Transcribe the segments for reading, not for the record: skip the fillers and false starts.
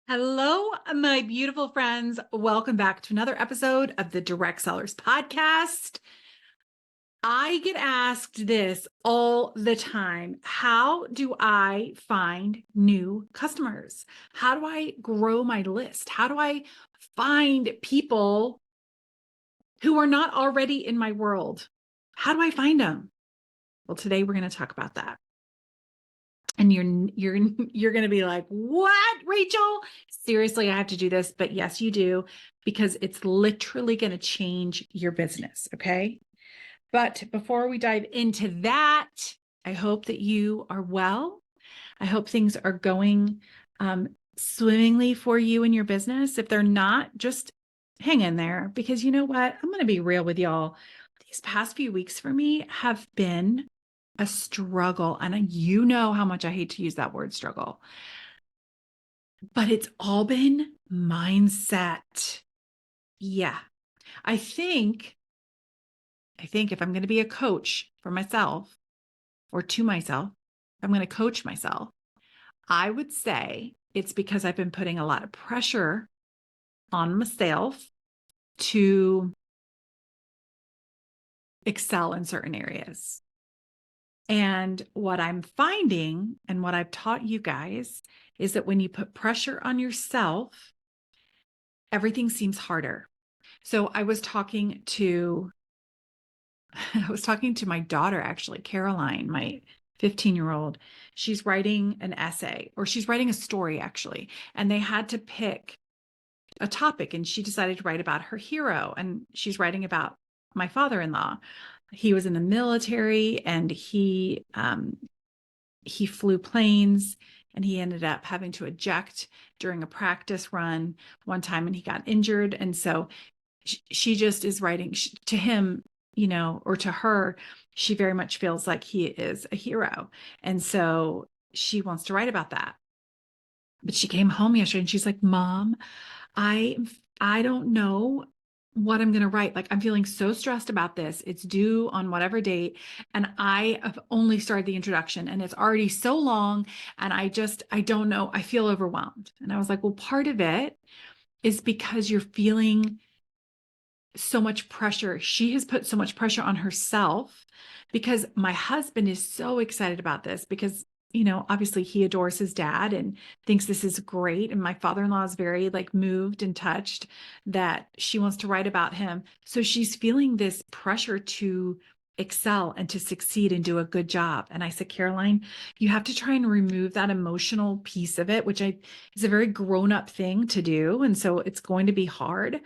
Hello, my beautiful friends. Welcome back to another episode of the Direct Sellers Podcast. I get asked this all the time. How do I find new customers? How do I grow my list? How do I find people who are not already in my world? How do I find them? Well, today we're going to talk about that. And you're going to be like, "What, Rachel? Seriously, I have to do this?" But yes, you do, because it's literally going to change your business, okay? But before we dive into that, I hope that you are well. I hope things are going swimmingly for you in your business. If they're not, just hang in there, because you know what? I'm going to be real with y'all. These past few weeks for me have been a struggle. And you know how much I hate to use that word struggle, but it's all been mindset. Yeah. I think if I'm going to be a coach for myself or to myself, I'm going to coach myself, I would say it's because I've been putting a lot of pressure on myself to excel in certain areas. And what I'm finding and what I've taught you guys is that when you put pressure on yourself, everything seems harder. So I was talking to my daughter, actually, Caroline, my 15-year-old. She's writing an essay, or she's writing a story, actually, and they had to pick a topic, and she decided to write about her hero, and she's writing about my father-in-law. He was in the military, and he flew planes, and he ended up having to eject during a practice run one time, and he got injured. And so she just is writing to him, or to her, she very much feels like he is a hero. And so she wants to write about that. But she came home yesterday and she's like, "Mom, I don't know what I'm going to write. Like, I'm feeling so stressed about this. It's due on whatever date. And I have only started the introduction and it's already so long. And I don't know. I feel overwhelmed." And I was like, "Well, part of it is because you're feeling so much pressure. She has put so much pressure on herself, because my husband is so excited about this because, obviously he adores his dad and thinks this is great. And my father-in-law is very moved and touched that she wants to write about him. So she's feeling this pressure to excel and to succeed and do a good job. And I said, "Caroline, you have to try and remove that emotional piece of it," which is a very grown-up thing to do. And so it's going to be hard.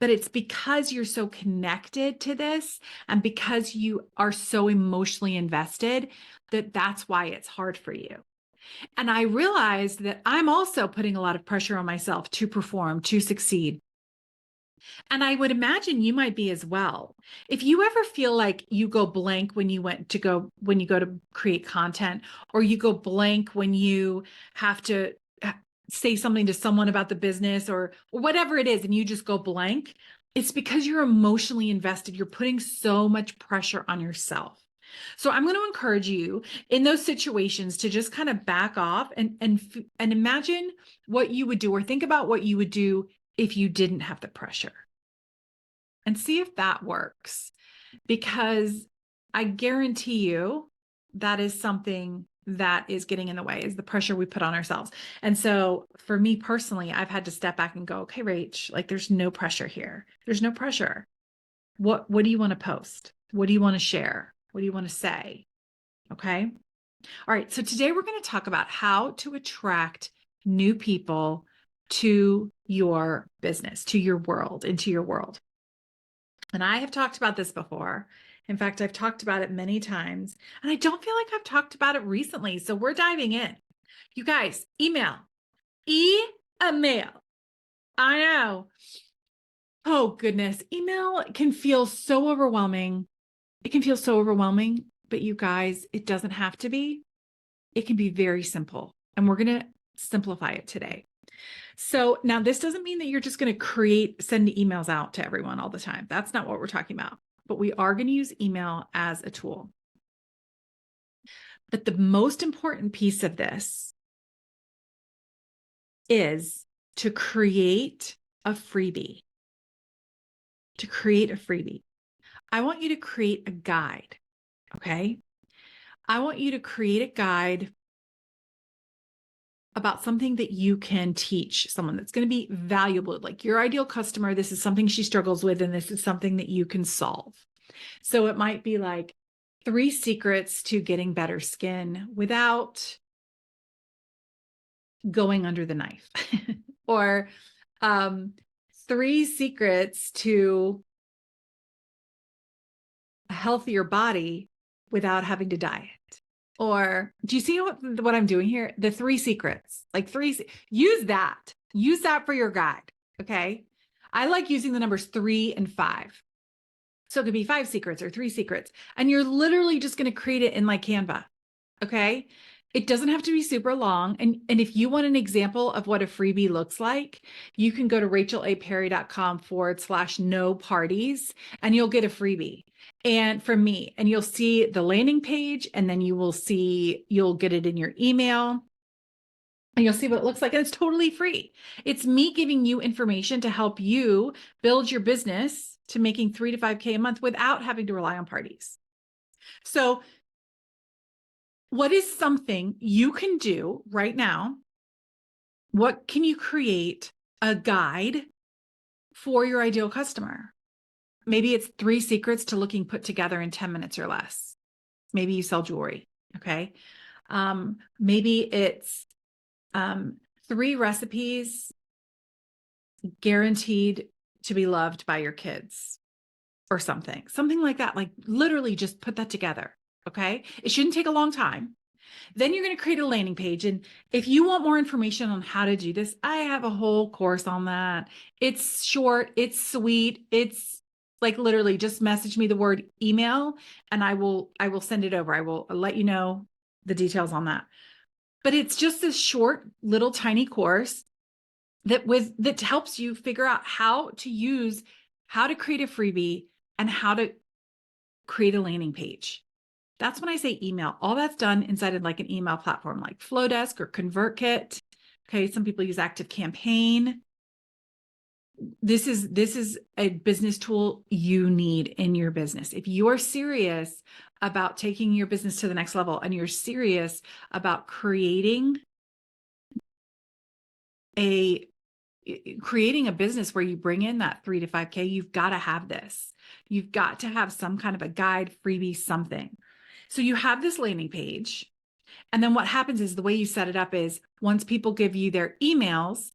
But it's because you're so connected to this and because you are so emotionally invested that's why it's hard for you. And I realized that I'm also putting a lot of pressure on myself to perform, to succeed. And I would imagine you might be as well. If you ever feel like you go blank when you go to create content, or you go blank when you have to say something to someone about the business, or whatever it is, and you just go blank, it's because you're emotionally invested. You're putting so much pressure on yourself. So I'm going to encourage you in those situations to just kind of back off and imagine what you would do, or think about what you would do if you didn't have the pressure, and see if that works. Because I guarantee you that is something that is getting in the way, is the pressure we put on ourselves. And so for me personally, I've had to step back and go, "Okay, Rach, there's no pressure here. There's no pressure. What do you want to post? What do you want to share? What do you want to say?" Okay. All right. So today we're going to talk about how to attract new people to your business, to your world, into your world. And I have talked about this before. In fact, I've talked about it many times, and I don't feel like I've talked about it recently. So we're diving in. You guys, email. Email. I know. Oh, goodness. Email can feel so overwhelming. It can feel so overwhelming, but you guys, it doesn't have to be. It can be very simple. And we're going to simplify it today. So now this doesn't mean that you're just going to send emails out to everyone all the time. That's not what we're talking about. But we are going to use email as a tool. But the most important piece of this is to create a freebie. To create a freebie, I want you to create a guide. Okay. I want you to create a guide about something that you can teach someone that's going to be valuable. Like your ideal customer, this is something she struggles with, and this is something that you can solve. So it might be like 3 secrets to getting better skin without going under the knife, or 3 secrets to a healthier body without having to diet. Or do you see what I'm doing here? The 3 secrets, like use that for your guide. Okay. I like using the numbers 3 and 5. So it could be 5 secrets or 3 secrets. And you're literally just going to create it in like Canva. Okay. It doesn't have to be super long. And if you want an example of what a freebie looks like, you can go to rachelaperry.com/no parties and you'll get a freebie. And from me, and you'll see the landing page, and then you'll get it in your email. And you'll see what it looks like. And it's totally free. It's me giving you information to help you build your business to making 3 to 5K a month without having to rely on parties. So what is something you can do right now? What can you create a guide for your ideal customer? Maybe it's 3 secrets to looking put together in 10 minutes or less. Maybe you sell jewelry. Okay. Maybe it's 3 recipes guaranteed to be loved by your kids or something like that. Like literally just put that together. Okay. It shouldn't take a long time. Then you're going to create a landing page. And if you want more information on how to do this, I have a whole course on that. It's short, it's sweet. It's like literally just message me the word email and I will send it over. I will let you know the details on that. But it's just this short little tiny course that helps you figure out how to create a freebie and how to create a landing page. That's when I say email. All that's done inside of like an email platform like Flowdesk or ConvertKit. Okay, some people use ActiveCampaign. This is a business tool you need in your business. If you're serious about taking your business to the next level and you're serious about creating a business where you bring in that 3 to 5K, you've got to have this. You've got to have some kind of a guide, freebie, something. So you have this landing page. And then what happens is the way you set it up is once people give you their emails,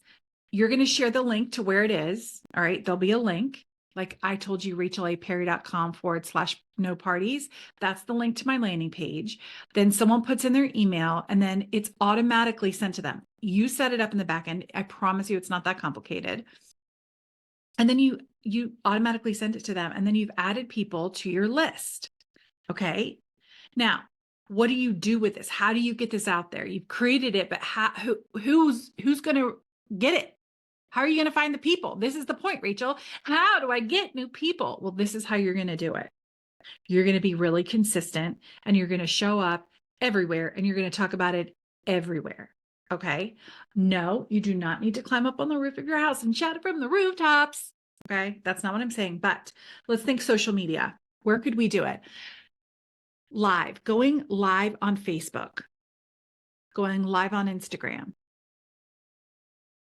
you're going to share the link to where it is. All right. There'll be a link. Like I told you, rachelaperry.com/no parties. That's the link to my landing page. Then someone puts in their email and then it's automatically sent to them. You set it up in the back end. I promise you it's not that complicated. And then you automatically send it to them. And then you've added people to your list. Okay. Now, what do you do with this? How do you get this out there? You've created it, but who's going to get it? How are you going to find the people? This is the point, Rachel. How do I get new people? Well, this is how you're going to do it. You're going to be really consistent and you're going to show up everywhere and you're going to talk about it everywhere. Okay. No, you do not need to climb up on the roof of your house and shout it from the rooftops. Okay. That's not what I'm saying, but let's think social media. Where could we do it? Live, going live on Facebook, going live on Instagram.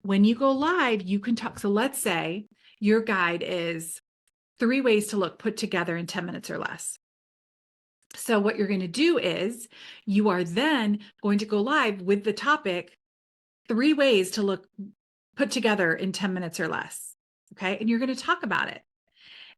When you go live, you can talk. So let's say your guide is 3 ways to look put together in 10 minutes or less. So what you're going to do is you are then going to go live with the topic, 3 ways to look put together in 10 minutes or less. Okay. And you're going to talk about it.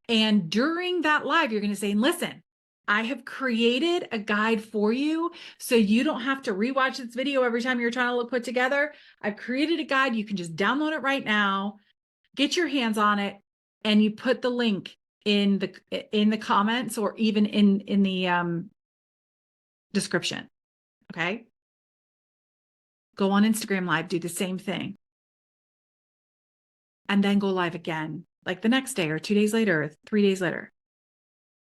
And during that live, you're going to say, listen, I have created a guide for you so you don't have to rewatch this video every time you're trying to look put together. I've created a guide. You can just download it right now, get your hands on it, and you put the link in the comments or even in the description. Okay. Go on Instagram Live, do the same thing. And then go live again, like the next day or 2 days later, or 3 days later,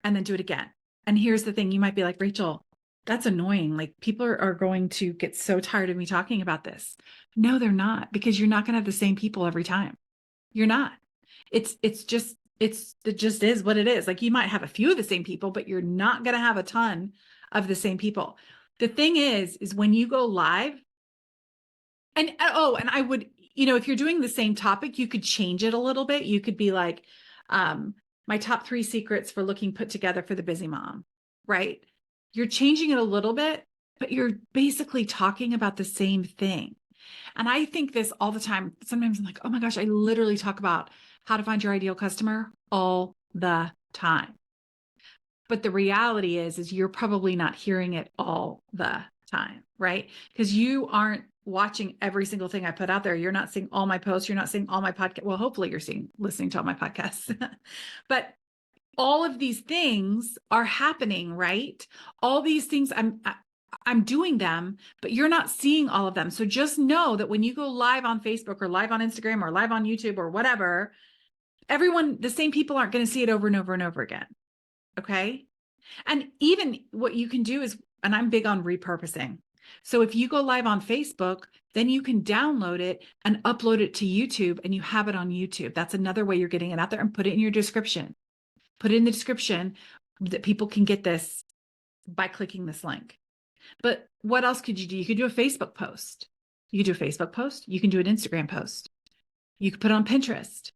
and then do it again. And here's the thing, you might be like, Rachel, that's annoying. Like people are going to get so tired of me talking about this. No, they're not, because you're not going to have the same people every time. You're not. It just is what it is. Like you might have a few of the same people, but you're not going to have a ton of the same people. The thing is when you go live, and oh, and I would, if you're doing the same topic, you could change it a little bit. You could be like, my top 3 secrets for looking put together for the busy mom, right? You're changing it a little bit, but you're basically talking about the same thing. And I think this all the time. Sometimes I'm like, oh my gosh, I literally talk about how to find your ideal customer all the time. But the reality is you're probably not hearing it all the time, right? Because you aren't watching every single thing I put out there. You're not seeing all my posts. You're not seeing all my podcast. Well, hopefully you're listening to all my podcasts. But all of these things are happening, right? All these things I'm doing them, but you're not seeing all of them. So just know that when you go live on Facebook or live on Instagram or live on YouTube or whatever, the same people aren't going to see it over and over and over again. Okay. And even what you can do is, and I'm big on repurposing. So if you go live on Facebook, then you can download it and upload it to YouTube and you have it on YouTube. That's another way you're getting it out there, and put it in your description. Put it in the description that people can get this by clicking this link. But what else could you do? You could do a Facebook post. You could do a Facebook post. You can do an Instagram post. You could put it on Pinterest.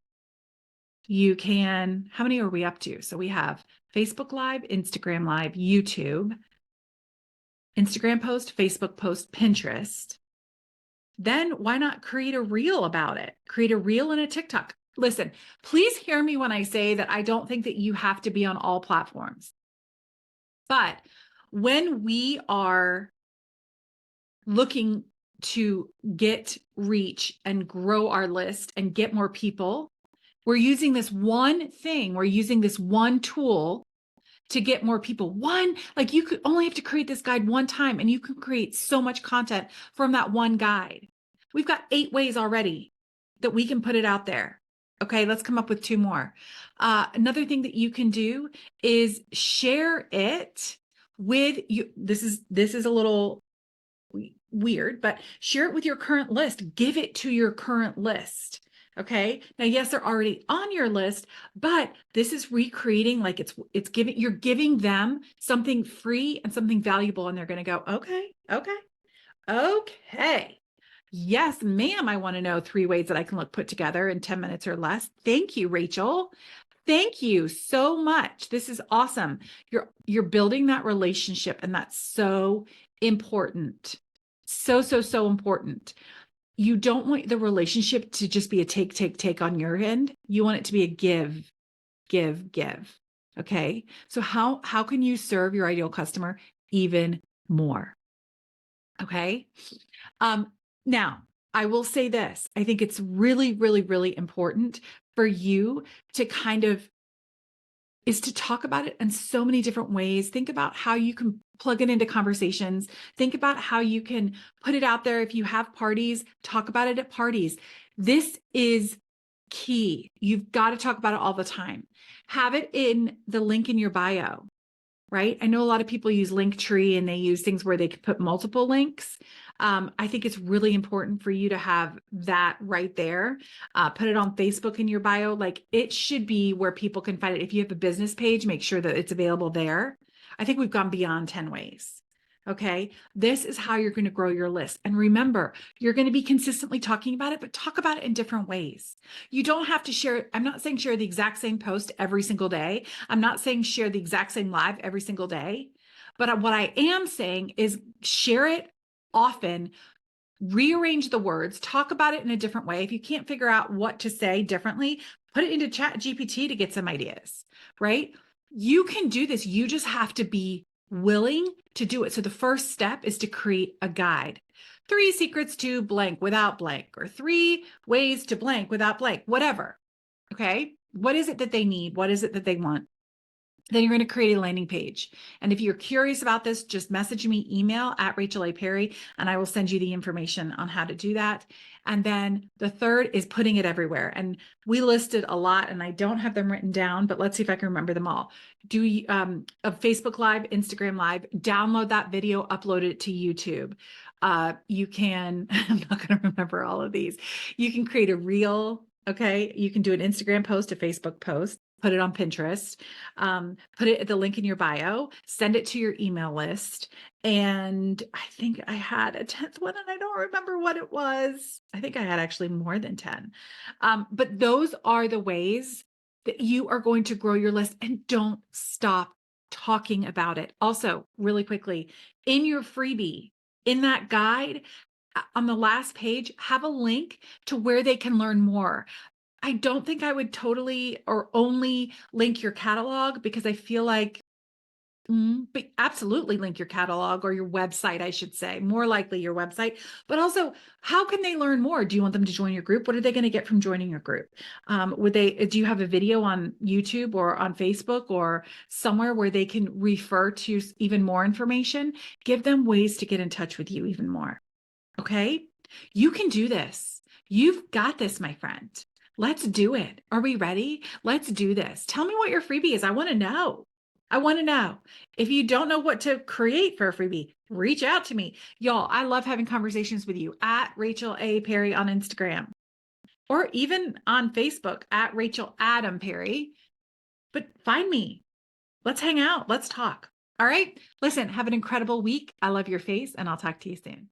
You can, how many are we up to? So we have Facebook Live, Instagram Live, YouTube, Instagram post, Facebook post, Pinterest. Then why not create a reel about it? Create a reel and a TikTok. Listen, please hear me when I say that I don't think that you have to be on all platforms. But when we are looking to get reach and grow our list and get more people, we're using this one thing, we're using this one tool to get more people. Like you could only have to create this guide one time and you can create so much content from that one guide. We've got 8 ways already that we can put it out there. Okay, let's come up with 2 more. Another thing that you can do is share it with you. This is a little weird, but share it with your current list. Give it to your current list. Okay. Now, yes, they're already on your list, but this is recreating, like you're giving them something free and something valuable. And they're going to go, okay. Yes, ma'am. I want to know 3 ways that I can look put together in 10 minutes or less. Thank you, Rachel. Thank you so much. This is awesome. You're building that relationship, and that's so important. So important. You don't want the relationship to just be a take on your end. You want it to be a give. Okay. So how can you serve your ideal customer even more? Okay. Now I will say this. I think it's really, really, really important for you to is to talk about it in so many different ways. Think about how you can plug it into conversations. Think about how you can put it out there. If you have parties, talk about it at parties. This is key. You've got to talk about it all the time. Have it in the link in your bio, right? I know a lot of people use Linktree and they use things where they could put multiple links. I think it's really important for you to have that right there. Put it on Facebook in your bio. Like it should be where people can find it. If you have a business page, make sure that it's available there. I think we've gone beyond 10 ways. Okay. This is how you're going to grow your list. And remember, you're going to be consistently talking about it, but talk about it in different ways. You don't have to share. I'm not saying share the exact same post every single day. I'm not saying share the exact same live every single day. But what I am saying is share it often, rearrange the words, talk about it in a different way. If you can't figure out what to say differently, put it into ChatGPT to get some ideas, right? You can do this. You just have to be willing to do it. So the first step is to create a guide. 3 secrets to blank without blank, or 3 ways to blank without blank, whatever. Okay. What is it that they need? What is it that they want? Then you're going to create a landing page. And if you're curious about this, just message me, email at Rachel A. Perry, and I will send you the information on how to do that. And then the third is putting it everywhere. And we listed a lot, and I don't have them written down, but let's see if I can remember them all. Do a Facebook Live, Instagram Live, download that video, upload it to YouTube. You can, I'm not going to remember all of these. You can create a reel. Okay. You can do an Instagram post, a Facebook post, put it on Pinterest, put it at the link in your bio, send it to your email list. And I think I had a 10th one and I don't remember what it was. I think I had actually more than 10. But those are the ways that you are going to grow your list, and don't stop talking about it. Also, really quickly, in your freebie, in that guide, on the last page, have a link to where they can learn more. I don't think I would totally or only link your catalog, because I feel like, but absolutely link your catalog or your website, I should say, more likely your website. But also, how can they learn more? Do you want them to join your group? What are they going to get from joining your group? Do you have a video on YouTube or on Facebook or somewhere where they can refer to even more information? Give them ways to get in touch with you even more. Okay? You can do this. You've got this, my friend. Let's do it. Are we ready? Let's do this. Tell me what your freebie is. I want to know. I want to know. If you don't know what to create for a freebie, reach out to me. Y'all, I love having conversations with you at Rachel A. Perry on Instagram, or even on Facebook at Rachel Adam Perry. But find me. Let's hang out. Let's talk. All right. Listen, have an incredible week. I love your face, and I'll talk to you soon.